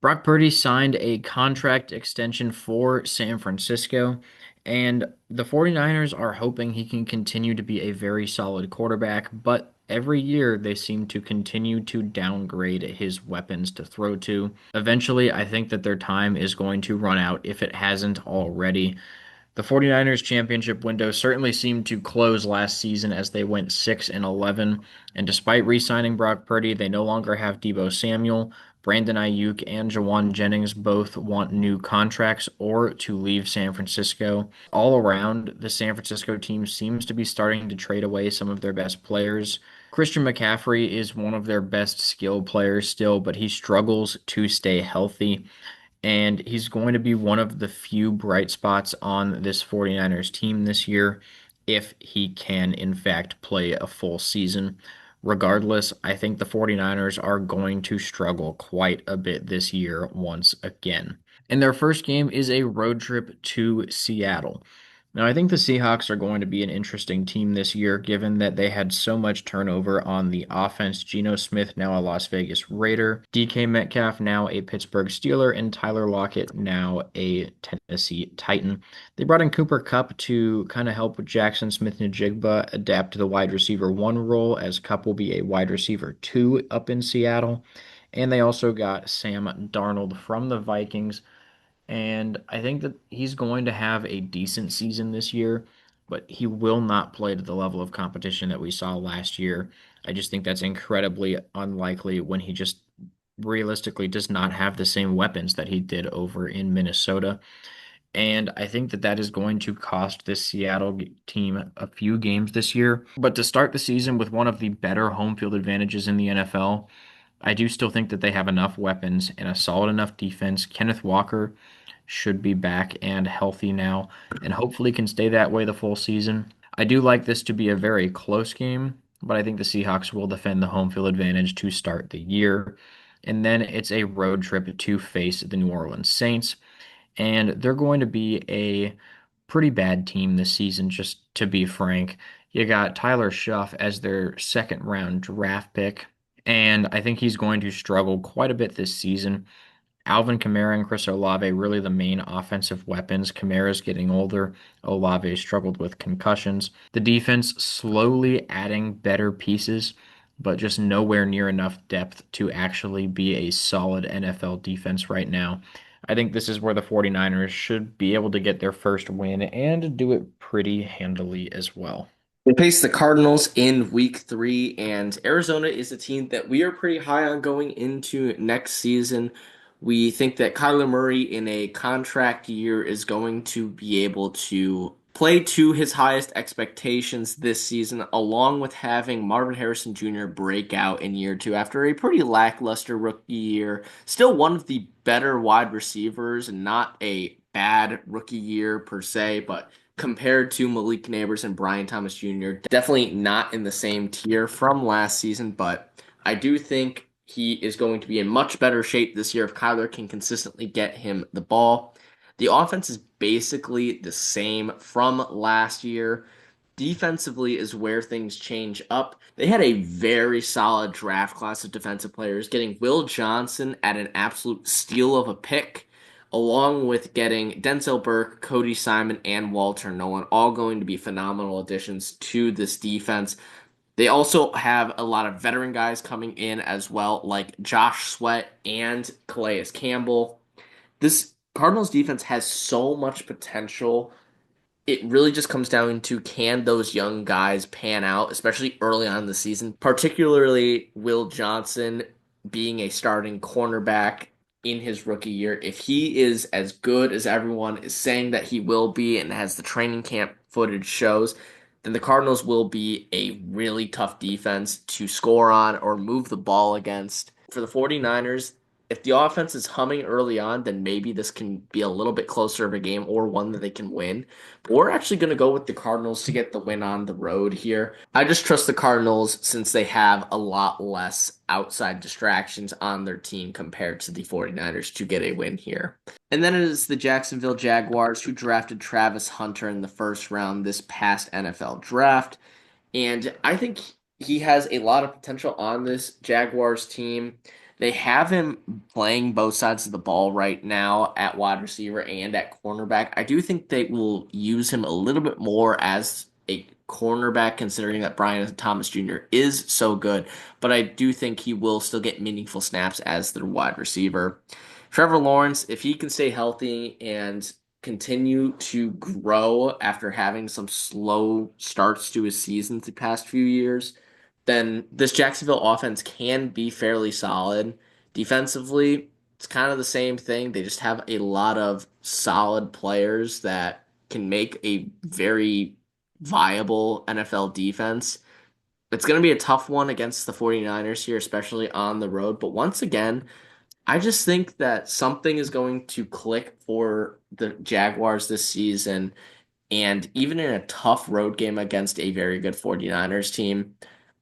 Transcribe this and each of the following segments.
Brock Purdy signed a contract extension for San Francisco, and the 49ers are hoping he can continue to be a very solid quarterback, but every year they seem to continue to downgrade his weapons to throw to. Eventually, I think that their time is going to run out if it hasn't already. The 49ers championship window certainly seemed to close last season as they went 6 and 11, and despite re-signing Brock Purdy, they no longer have Deebo Samuel. Brandon Ayuk and Jawan Jennings both want new contracts or to leave San Francisco. All around, the San Francisco team seems to be starting to trade away some of their best players. Christian McCaffrey is one of their best skill players still, but he struggles to stay healthy, and he's going to be one of the few bright spots on this 49ers team this year if he can, in fact, play a full season. Regardless, I think the 49ers are going to struggle quite a bit this year once again. And their first game is a road trip to Seattle. Now, I think the Seahawks are going to be an interesting team this year, given that they had so much turnover on the offense. Geno Smith, now a Las Vegas Raider, DK Metcalf, now a Pittsburgh Steeler, and Tyler Lockett, now a Tennessee Titan. They brought in Cooper Kupp to kind of help Jackson Smith-Njigba adapt to the wide receiver one role, as Kupp will be a wide receiver two up in Seattle. And they also got Sam Darnold from the Vikings, and I think that he's going to have a decent season this year, but he will not play to the level of competition that we saw last year. I just think that's incredibly unlikely when he just realistically does not have the same weapons that he did over in Minnesota. And I think that that is going to cost this Seattle team a few games this year. But to start the season with one of the better home field advantages in the NFL, I do still think that they have enough weapons and a solid enough defense. Kenneth Walker should be back and healthy now, and hopefully can stay that way the full season. I do like this to be a very close game, but I think the Seahawks will defend the home field advantage to start the year. And then it's a road trip to face the New Orleans Saints, and they're going to be a pretty bad team this season, just to be frank. You got Tyler Shuff as their second round draft pick, and I think he's going to struggle quite a bit this season. Alvin Kamara and Chris Olave really the main offensive weapons. Kamara's getting older. Olave struggled with concussions. The defense slowly adding better pieces, but just nowhere near enough depth to actually be a solid NFL defense right now. I think this is where the 49ers should be able to get their first win and do it pretty handily as well. We face the Cardinals in week 3, and Arizona is a team that we are pretty high on going into next season. We think that Kyler Murray in a contract year is going to be able to play to his highest expectations this season, along with having Marvin Harrison Jr. break out in year 2 after a pretty lackluster rookie year. Still one of the better wide receivers, and not a bad rookie year per se, but compared to Malik Nabers and Brian Thomas Jr. Definitely not in the same tier from last season, but I do think he is going to be in much better shape this year if Kyler can consistently get him the ball. The offense is basically the same from last year. Defensively is where things change up. They had a very solid draft class of defensive players, getting Will Johnson at an absolute steal of a pick, along with getting Denzel Burke, Cody Simon, and Walter Nolan, all going to be phenomenal additions to this defense. They also have a lot of veteran guys coming in as well, like Josh Sweat and Calais Campbell. This Cardinals defense has so much potential. It really just comes down to, can those young guys pan out, especially early on in the season, particularly Will Johnson being a starting cornerback in his rookie year. If he is as good as everyone is saying that he will be, and as the training camp footage shows, then the Cardinals will be a really tough defense to score on or move the ball against. For the 49ers, if the offense is humming early on, then maybe this can be a little bit closer of a game or one that they can win. But we're actually going to go with the Cardinals to get the win on the road here. I just trust the Cardinals since they have a lot less outside distractions on their team compared to the 49ers to get a win here. And then it is the Jacksonville Jaguars, who drafted Travis Hunter in the first round this past NFL draft. And I think he has a lot of potential on this Jaguars team. They have him playing both sides of the ball right now at wide receiver and at cornerback. I do think they will use him a little bit more as a cornerback, considering that Brian Thomas Jr. is so good. But I do think he will still get meaningful snaps as their wide receiver. Trevor Lawrence, if he can stay healthy and continue to grow after having some slow starts to his seasons the past few years, then this Jacksonville offense can be fairly solid. Defensively, it's kind of the same thing. They just have a lot of solid players that can make a very viable NFL defense. It's going to be a tough one against the 49ers here, especially on the road. But once again, I just think that something is going to click for the Jaguars this season. And even in a tough road game against a very good 49ers team,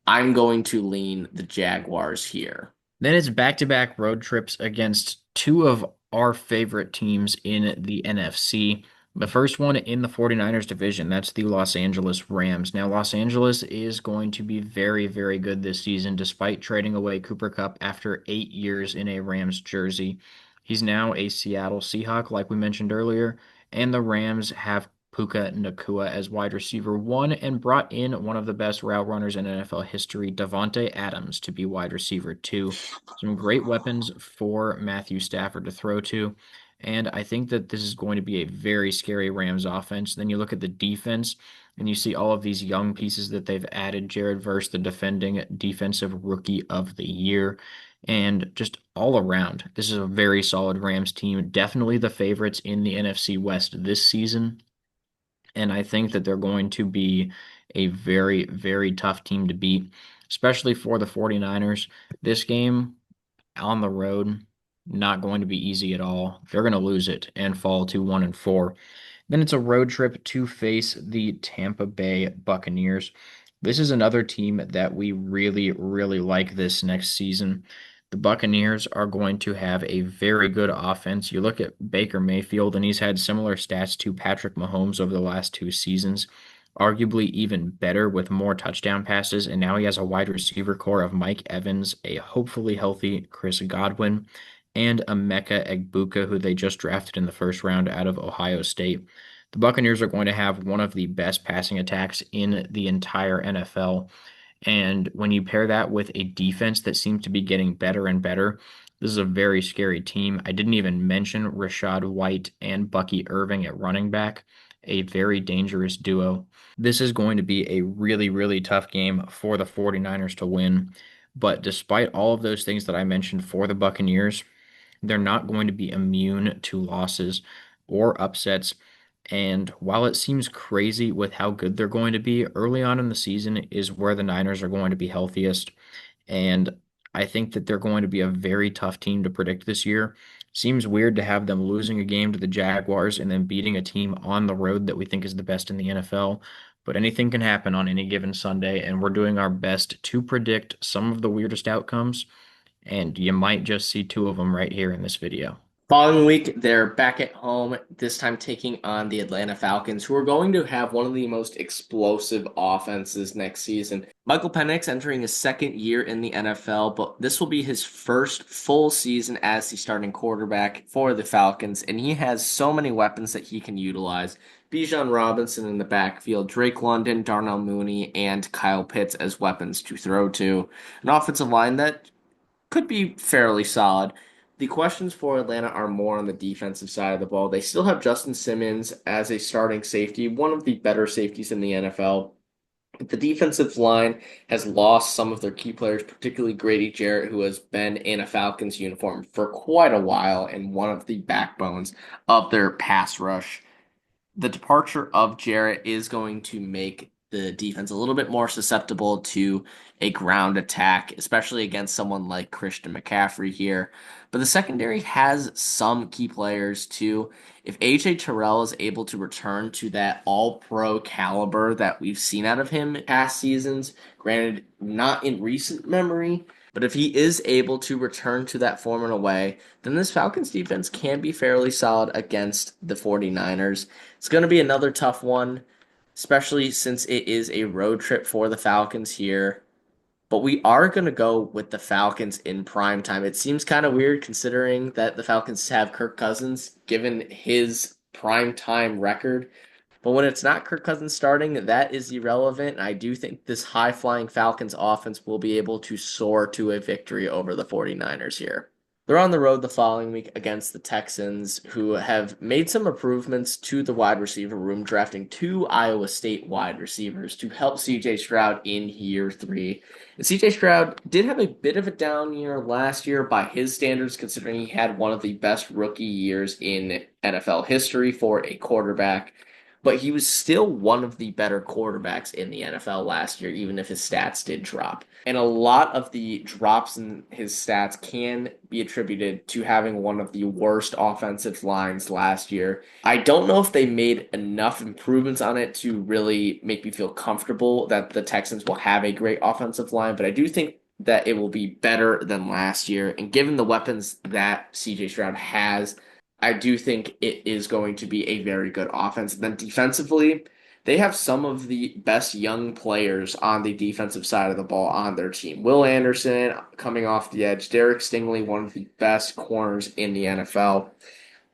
I'm going to lean the Jaguars here. Then it's back-to-back road trips against two of our favorite teams in the NFC. The first one in the 49ers division, that's the Los Angeles Rams. Now, Los Angeles is going to be very, very good this season, despite trading away Cooper Kupp after 8 years in a Rams jersey. He's now a Seattle Seahawk, like we mentioned earlier, and the Rams have Puka Nacua as wide receiver one and brought in one of the best route runners in NFL history, Davante Adams, to be wide receiver two. Some great weapons for Matthew Stafford to throw to. And I think that this is going to be a very scary Rams offense. Then you look at the defense and you see all of these young pieces that they've added. Jared Verse, the defending defensive rookie of the year. And just all around, this is a very solid Rams team. Definitely the favorites in the NFC West this season. And I think that they're going to be a very, very tough team to beat, especially for the 49ers. This game on the road, not going to be easy at all. They're going to lose it and fall to 1-4. Then it's a road trip to face the Tampa Bay Buccaneers. This is another team that we really, really like this next season. The Buccaneers are going to have a very good offense. You look at Baker Mayfield, and he's had similar stats to Patrick Mahomes over the last 2 seasons, arguably even better with more touchdown passes. And now he has a wide receiver core of Mike Evans, a hopefully healthy Chris Godwin, and Emeka Egbuka, who they just drafted in the first round out of Ohio State. The Buccaneers are going to have one of the best passing attacks in the entire NFL. And when you pair that with a defense that seems to be getting better and better, this is a very scary team. I didn't even mention Rashad White and Bucky Irving at running back, a very dangerous duo. This is going to be a really, really tough game for the 49ers to win. But despite all of those things that I mentioned for the Buccaneers, they're not going to be immune to losses or upsets. And while it seems crazy with how good they're going to be, early on in the season is where the Niners are going to be healthiest. And I think that they're going to be a very tough team to predict this year. Seems weird to have them losing a game to the Jaguars and then beating a team on the road that we think is the best in the NFL. But anything can happen on any given Sunday, and we're doing our best to predict some of the weirdest outcomes. And you might just see two of them right here in this video. Following week, they're back at home, this time taking on the Atlanta Falcons, who are going to have one of the most explosive offenses next season. Michael Penix entering his second year in the NFL, but this will be his first full season as the starting quarterback for the Falcons, and he has so many weapons that he can utilize. Bijan Robinson in the backfield, Drake London, Darnell Mooney, and Kyle Pitts as weapons to throw to. An offensive line that could be fairly solid. The questions for Atlanta are more on the defensive side of the ball. They still have Justin Simmons as a starting safety, one of the better safeties in the NFL. The defensive line has lost some of their key players, particularly Grady Jarrett, who has been in a Falcons uniform for quite a while and one of the backbones of their pass rush. The departure of Jarrett is going to make the defense a little bit more susceptible to a ground attack, especially against someone like Christian McCaffrey here. But the secondary has some key players too. If AJ Terrell is able to return to that all-pro caliber that we've seen out of him past seasons, granted not in recent memory, but if he is able to return to that form in a way, then this Falcons defense can be fairly solid against the 49ers. It's going to be another tough one, especially since it is a road trip for the Falcons here. but we are going to go with the Falcons in prime time. It seems kind of weird considering that the Falcons have Kirk Cousins, given his prime time record. But when it's not Kirk Cousins starting, that is irrelevant. I do think this high flying Falcons offense will be able to soar to a victory over the 49ers here. They're on the road the following week against the Texans, who have made some improvements to the wide receiver room, drafting two Iowa State wide receivers to help CJ Stroud in year three. And CJ Stroud did have a bit of a down year last year by his standards, considering he had one of the best rookie years in NFL history for a quarterback. But he was still one of the better quarterbacks in the NFL last year, even if his stats did drop. And a lot of the drops in his stats can be attributed to having one of the worst offensive lines last year. I don't know if they made enough improvements on it to really make me feel comfortable that the Texans will have a great offensive line, but I do think that it will be better than last year. And given the weapons that CJ Stroud has, I do think it is going to be a very good offense. And then defensively, they have some of the best young players on the defensive side of the ball on their team. Will Anderson coming off the edge, Derek Stingley, one of the best corners in the NFL.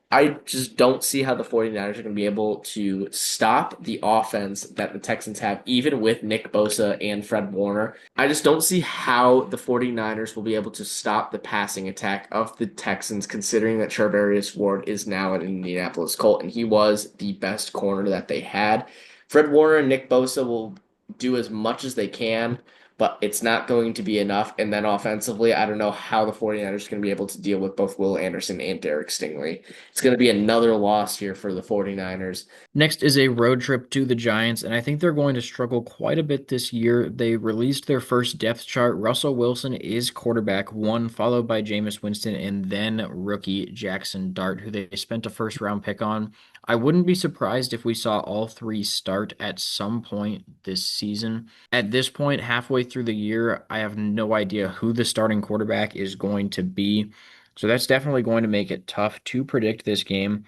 I just don't see how the 49ers are going to be able to stop the offense that the Texans have, even with Nick Bosa and Fred Warner. I just don't see how the 49ers will be able to stop the passing attack of the Texans, considering that Charvarius Ward is now an Indianapolis Colt, and he was the best corner that they had. Fred Warner and Nick Bosa will do as much as they can, but it's not going to be enough. And then offensively, I don't know how the 49ers are going to be able to deal with both Will Anderson and Derek Stingley. It's going to be another loss here for the 49ers. Next is a road trip to the Giants, and I think they're going to struggle quite a bit this year. They released their first depth chart. Russell Wilson is quarterback one, followed by Jameis Winston, and then rookie Jackson Dart, who they spent a first round pick on. I wouldn't be surprised if we saw all three start at some point this season. At this point, halfway through the year, I have no idea who the starting quarterback is going to be. So that's definitely going to make it tough to predict this game.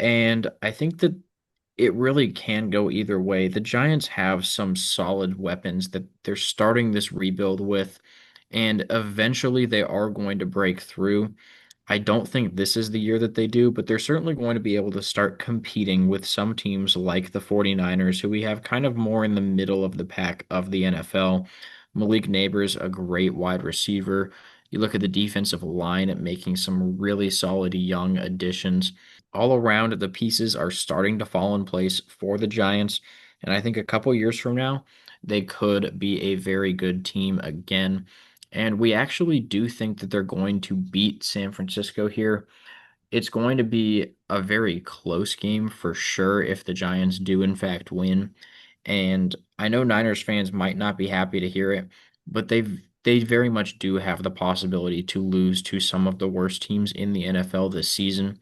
And I think that it really can go either way. The Giants have some solid weapons that they're starting this rebuild with, and eventually they are going to break through. I don't think this is the year that they do, but they're certainly going to be able to start competing with some teams like the 49ers, who we have kind of more in the middle of the pack of the NFL. Malik Neighbors, a great wide receiver. You look at the defensive line at making some really solid young additions. All around, the pieces are starting to fall in place for the Giants, and I think a couple years from now, they could be a very good team again. And we actually do think that they're going to beat San Francisco here. It's going to be a very close game for sure if the Giants do, in fact, win. And I know Niners fans might not be happy to hear it, but they very much do have the possibility to lose to some of the worst teams in the NFL this season.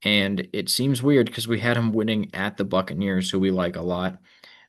And it seems weird because we had them winning at the Buccaneers, who we like a lot.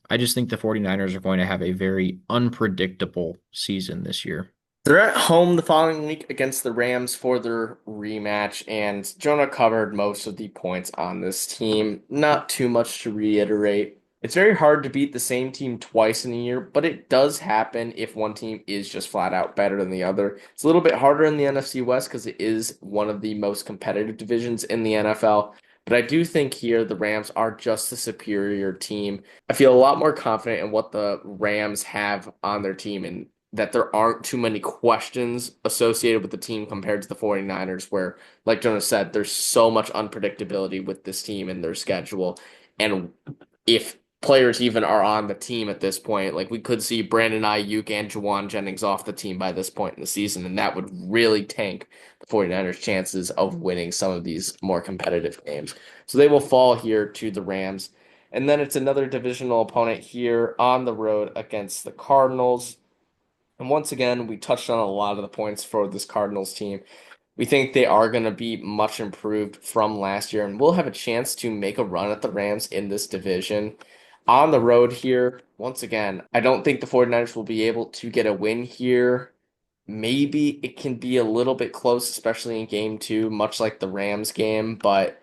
I just think the 49ers are going to have a very unpredictable season this year. They're at home the following week against the Rams for their rematch, and Jonah covered most of the points on this team. Not too much to reiterate. It's very hard to beat the same team twice in a year, but it does happen if one team is just flat out better than the other. It's a little bit harder in the NFC West because it is one of the most competitive divisions in the NFL. But I do think here the Rams are just the superior team. I feel a lot more confident in what the Rams have on their team and that there aren't too many questions associated with the team compared to the 49ers, where, like Jonas said, there's so much unpredictability with this team and their schedule. And if players even are on the team at this point, like we could see Brandon Ayuk and Juwan Jennings off the team by this point in the season, and that would really tank the 49ers' chances of winning some of these more competitive games. So they will fall here to the Rams. And then it's another divisional opponent here on the road against the Cardinals. And once again, we touched on a lot of the points for this Cardinals team. We think they are going to be much improved from last year, and we'll have a chance to make a run at the Rams in this division. On the road here, once again, I don't think the 49ers will be able to get a win here. Maybe it can be a little bit close, especially in game two, much like the Rams game, but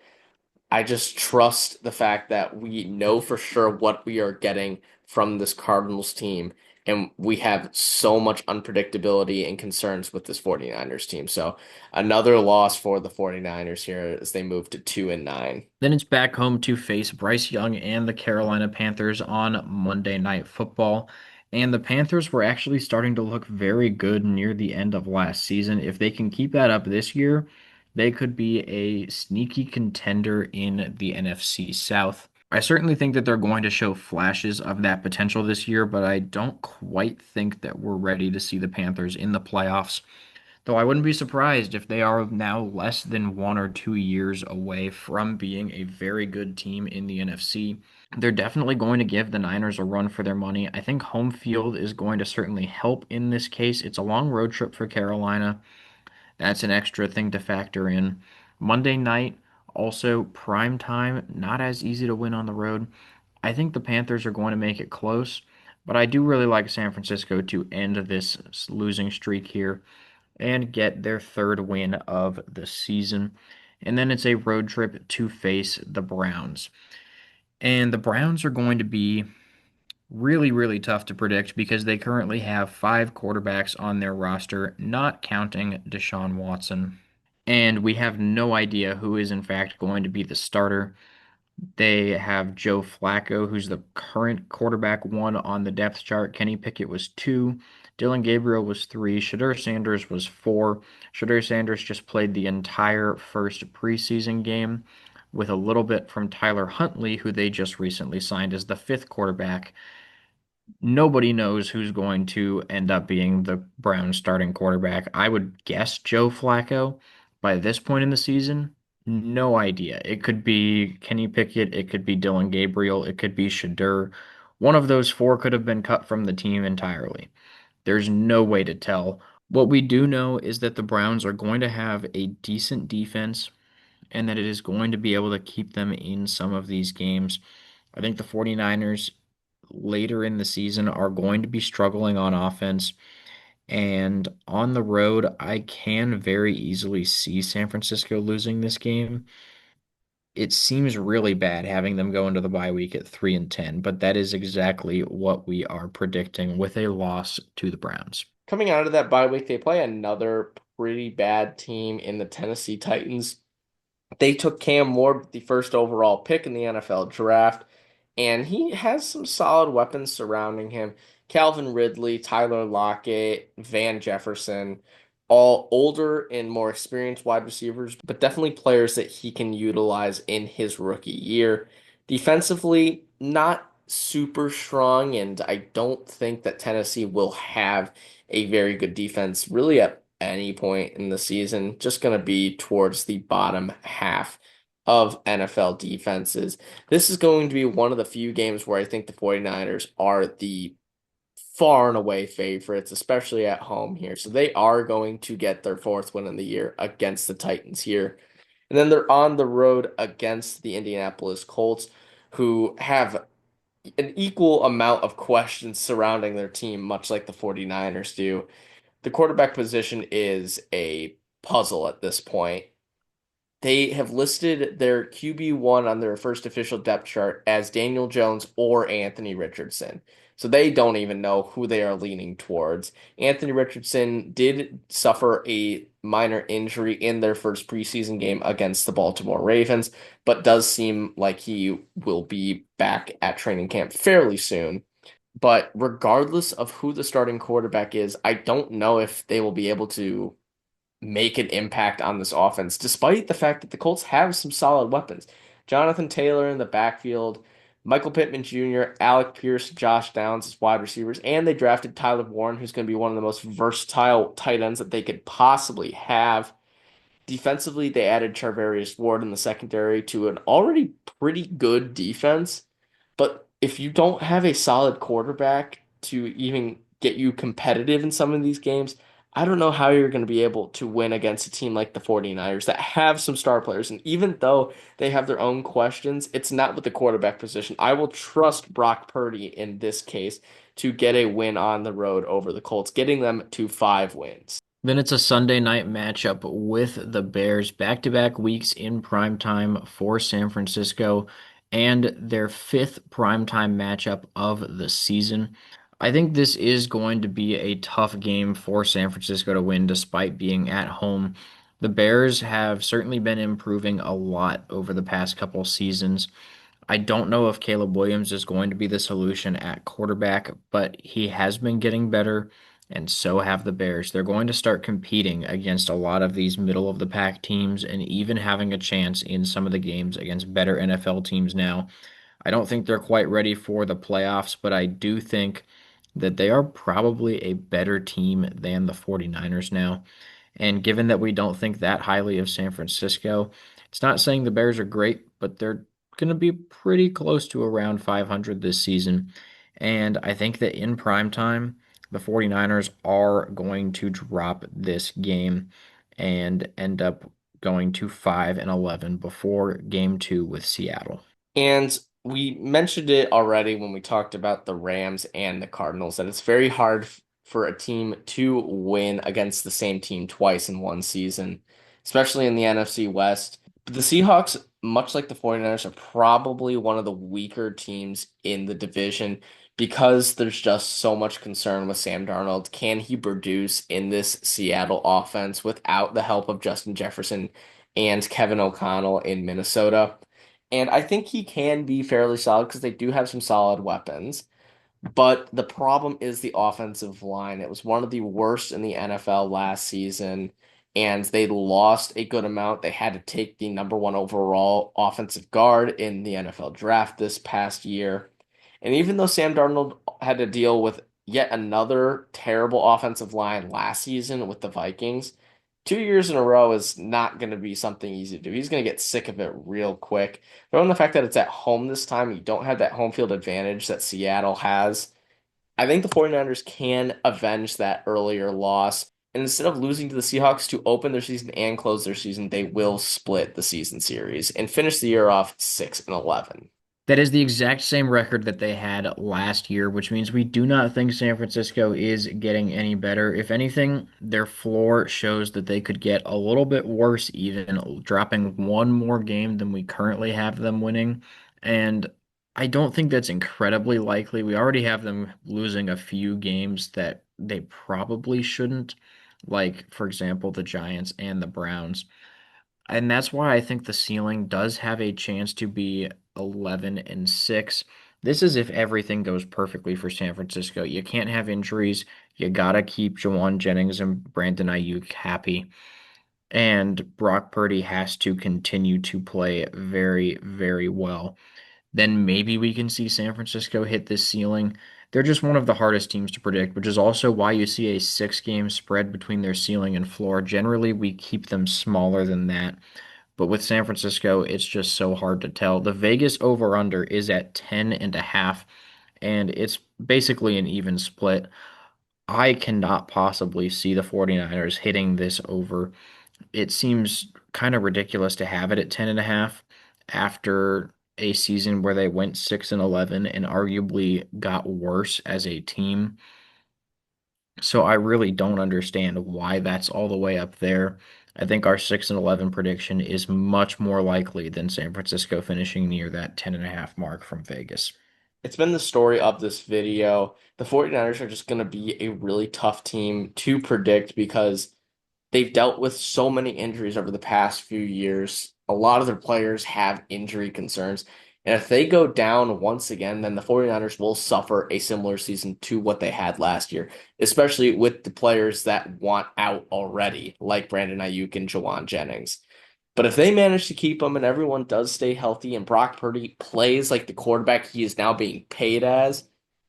I just trust the fact that we know for sure what we are getting from this Cardinals team. and we have so much unpredictability and concerns with this 49ers team. So another loss for the 49ers here as they move to 2-9. Then it's back home to face Bryce Young and the Carolina Panthers on Monday Night Football. And the Panthers were actually starting to look very good near the end of last season. If they can keep that up this year, they could be a sneaky contender in the NFC South. I certainly think that they're going to show flashes of that potential this year, but I don't quite think that we're ready to see the Panthers in the playoffs. Though I wouldn't be surprised if they are now less than 1 or 2 years away from being a very good team in the NFC. They're definitely going to give the Niners a run for their money. I think home field is going to certainly help in this case. It's a long road trip for Carolina. That's an extra thing to factor in. Monday night, also prime time, not as easy to win on the road. I think the Panthers are going to make it close, but I do really like San Francisco to end this losing streak here and get their third win of the season. And then it's a road trip to face the Browns. And the Browns are going to be really, really tough to predict because they currently have 5 quarterbacks on their roster, not counting Deshaun Watson. And we have no idea who is in fact going to be the starter. They have Joe Flacco, who's the current quarterback one on the depth chart. Kenny Pickett was two. Dylan Gabriel was three. Shedeur Sanders was four. Shedeur Sanders just played the entire first preseason game with a little bit from Tyler Huntley, who they just recently signed as the fifth quarterback. Nobody knows who's going to end up being the Browns starting quarterback. I would guess Joe Flacco by this point in the season. No idea. It could be Kenny Pickett, it could be Dylan Gabriel, it could be Shadur. One of those four could have been cut from the team entirely. There's no way to tell. What we do know is that the Browns are going to have a decent defense and that it is going to be able to keep them in some of these games. I think the 49ers later in the season are going to be struggling on offense. And on the road, I can very easily see San Francisco losing this game. It seems really bad having them go into the bye week at 3-10, but that is exactly what we are predicting with a loss to the Browns. Coming out of that bye week, they play another pretty bad team in the Tennessee Titans. They took Cam Ward, the first overall pick in the NFL draft, and he has some solid weapons surrounding him. Calvin Ridley, Tyler Lockett, Van Jefferson, all older and more experienced wide receivers, but definitely players that he can utilize in his rookie year. Defensively, not super strong, and I don't think that Tennessee will have a very good defense really at any point in the season. Just going to be towards the bottom half of NFL defenses. This is going to be one of the few games where I think the 49ers are the far and away favorites, especially at home here. So they are going to get their fourth win in the year against the Titans here. And then they're on the road against the Indianapolis Colts, who have an equal amount of questions surrounding their team, much like the 49ers do. The quarterback position is a puzzle at this point. They have listed their QB1 on their first official depth chart as Daniel Jones or Anthony Richardson. So they don't even know who they are leaning towards. Anthony Richardson did suffer a minor injury in their first preseason game against the Baltimore Ravens, but does seem like he will be back at training camp fairly soon. But regardless of who the starting quarterback is, I don't know if they will be able to make an impact on this offense, despite the fact that the Colts have some solid weapons. Jonathan Taylor in the backfield, Michael Pittman Jr., Alec Pierce, Josh Downs as wide receivers, and they drafted Tyler Warren, who's going to be one of the most versatile tight ends that they could possibly have. Defensively, they added Charvarius Ward in the secondary to an already pretty good defense. But if you don't have a solid quarterback to even get you competitive in some of these games, I don't know how you're going to be able to win against a team like the 49ers that have some star players. And even though they have their own questions, it's not with the quarterback position. I will trust Brock Purdy in this case to get a win on the road over the Colts, getting them to 5 wins. Then it's a Sunday night matchup with the Bears, back-to-back weeks in prime time for San Francisco, and their fifth primetime matchup of the season. I think this is going to be a tough game for San Francisco to win despite being at home. The Bears have certainly been improving a lot over the past couple seasons. I don't know if Caleb Williams is going to be the solution at quarterback, but he has been getting better, and so have the Bears. They're going to start competing against a lot of these middle of the pack teams and even having a chance in some of the games against better NFL teams now. I don't think they're quite ready for the playoffs, but I do think that they are probably a better team than the 49ers now. And given that we don't think that highly of San Francisco, it's not saying the Bears are great, but they're going to be pretty close to around 500 this season. And I think that in prime time, the 49ers are going to drop this game and end up going to 5-11 before game 2 with Seattle. And we mentioned it already when we talked about the Rams and the Cardinals, that it's very hard for a team to win against the same team twice in one season, especially in the NFC West. But the Seahawks, much like the 49ers, are probably one of the weaker teams in the division because there's just so much concern with Sam Darnold. Can he produce in this Seattle offense without the help of Justin Jefferson and Kevin O'Connell in Minnesota? And I think he can be fairly solid because they do have some solid weapons. But the problem is the offensive line. It was one of the worst in the NFL last season, and they lost a good amount. They had to take the number one overall offensive guard in the NFL draft this past year. And even though Sam Darnold had to deal with yet another terrible offensive line last season with the Vikings, 2 years in a row is not going to be something easy to do. He's going to get sick of it real quick. But on the fact that it's at home this time, you don't have that home field advantage that Seattle has. I think the 49ers can avenge that earlier loss. And instead of losing to the Seahawks to open their season and close their season, they will split the season series and finish the year off 6-11. That is the exact same record that they had last year, which means we do not think San Francisco is getting any better. If anything, their floor shows that they could get a little bit worse, even dropping one more game than we currently have them winning. And I don't think that's incredibly likely. We already have them losing a few games that they probably shouldn't, like, for example, the Giants and the Browns. And that's why I think the ceiling does have a chance to be 11-6. This is if everything goes perfectly for San Francisco. You can't have injuries. You gotta keep Jawan Jennings and Brandon Ayuk happy. And Brock Purdy has to continue to play very, very well. Then maybe we can see San Francisco hit this ceiling. They're just one of the hardest teams to predict, which is also why you see a 6 game spread between their ceiling and floor. Generally, we keep them smaller than that. But with San Francisco, it's just so hard to tell. The Vegas over-under is at 10.5, and it's basically an even split. I cannot possibly see the 49ers hitting this over. It seems kind of ridiculous to have it at 10.5 after a season where they went 6-11 and arguably got worse as a team. So I really don't understand why that's all the way up there. I think our 6-11 prediction is much more likely than San Francisco finishing near that 10.5 mark from Vegas. It's been the story of this video. The 49ers are just going to be a really tough team to predict because they've dealt with so many injuries over the past few years. A lot of their players have injury concerns. And if they go down once again, then the 49ers will suffer a similar season to what they had last year, especially with the players that want out already, like Brandon Ayuk and Jawan Jennings. But if they manage to keep him and everyone does stay healthy and Brock Purdy plays like the quarterback he is now being paid as,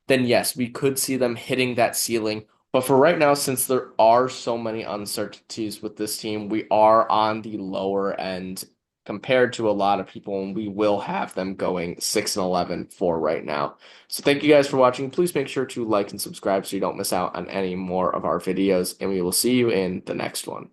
then yes, we could see them hitting that ceiling. But for right now, since there are so many uncertainties with this team, we are on the lower end compared to a lot of people, and we will have them going 6-11 for right now. So thank you guys for watching. Please make sure to like and subscribe so you don't miss out on any more of our videos, and we will see you in the next one.